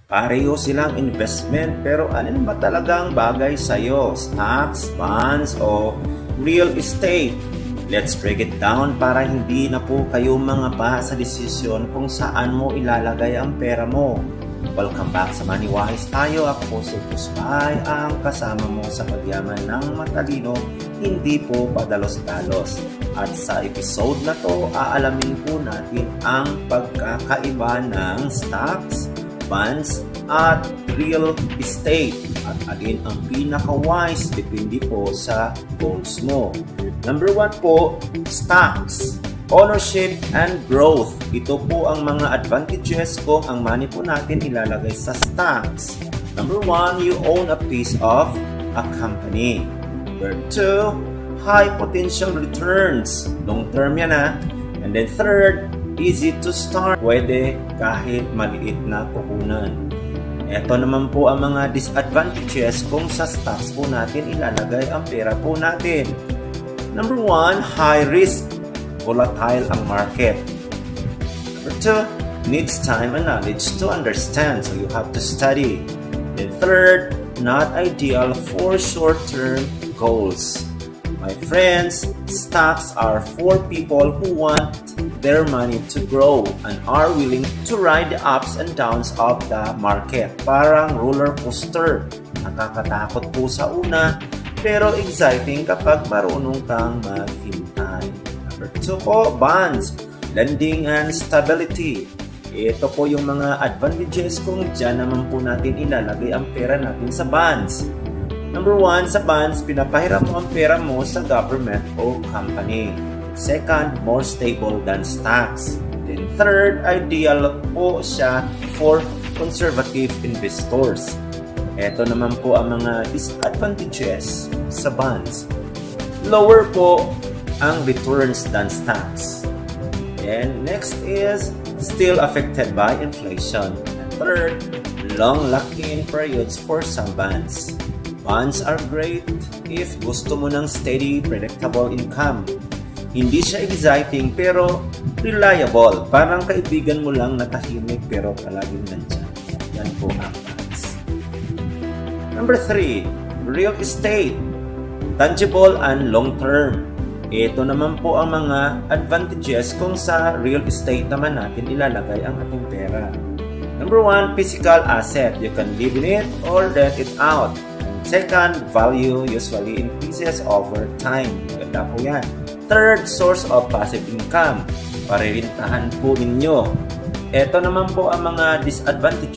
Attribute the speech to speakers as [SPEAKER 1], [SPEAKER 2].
[SPEAKER 1] Pareho silang investment pero alin ba talagang bagay sa'yo? Stocks, bonds, o real estate? Let's break it down para hindi na po kayo mangaba sa desisyon kung saan mo ilalagay ang pera mo. Welcome back sa Money Wise tayo. Ako po si Pusbay, ang kasama mo sa pagyaman ng matalino, hindi po padalos-dalos. At sa episode na to, aalamin po natin ang pagkakaiba ng stocks, bonds, at real estate at alin ang pinaka-wise depende po sa goals mo. Number 1 po, stocks, ownership and growth. Ito po ang mga advantages kung ang money po natin ilalagay sa stocks. Number 1, you own a piece of a company. Number 2, high potential returns. Long term yan ha. And then third, easy to start. Pwede kahit maliit na puhunan. Ito naman po ang mga disadvantages kung sa stocks po natin ilalagay ang pera po natin. Number 1, high risk. Volatile ang market. Number 2, needs time and knowledge to understand. So you have to study. Then third, not ideal for short-term goals. My friends, stocks are for people who want their money to grow and are willing to ride the ups and downs of the market. Parang roller coaster. Nakakatakot po sa una, pero exciting kapag marunong kang maghintay. Number 2 po, bonds, lending and stability. Ito po yung mga advantages kung dyan naman po natin ilalagay ang pera natin sa bonds. Number 1, sa bonds, pinapahiram mo ang pera mo sa government o company. Second, more stable than stocks. Then third, ideal po siya for conservative investors. Ito naman po ang mga disadvantages sa bonds. Lower po ang returns than stocks. And next is still affected by inflation. And third, long lock-in periods for some bonds. Bonds are great if gusto mo ng steady, predictable income. Hindi siya exciting pero reliable. Parang kaibigan mo lang na tahimik pero palaging nandyan. Yan po ang bonds. Number 3, real estate. Tangible and long-term. Ito naman po ang mga advantages kung sa real estate naman natin ilalagay ang ating pera. Number 1, physical asset. You can live in it or rent it out. Second, value usually increases over time. Ganda po yan. Third, source of passive income. Paririntahan po ninyo. Ito naman po ang mga disadvantages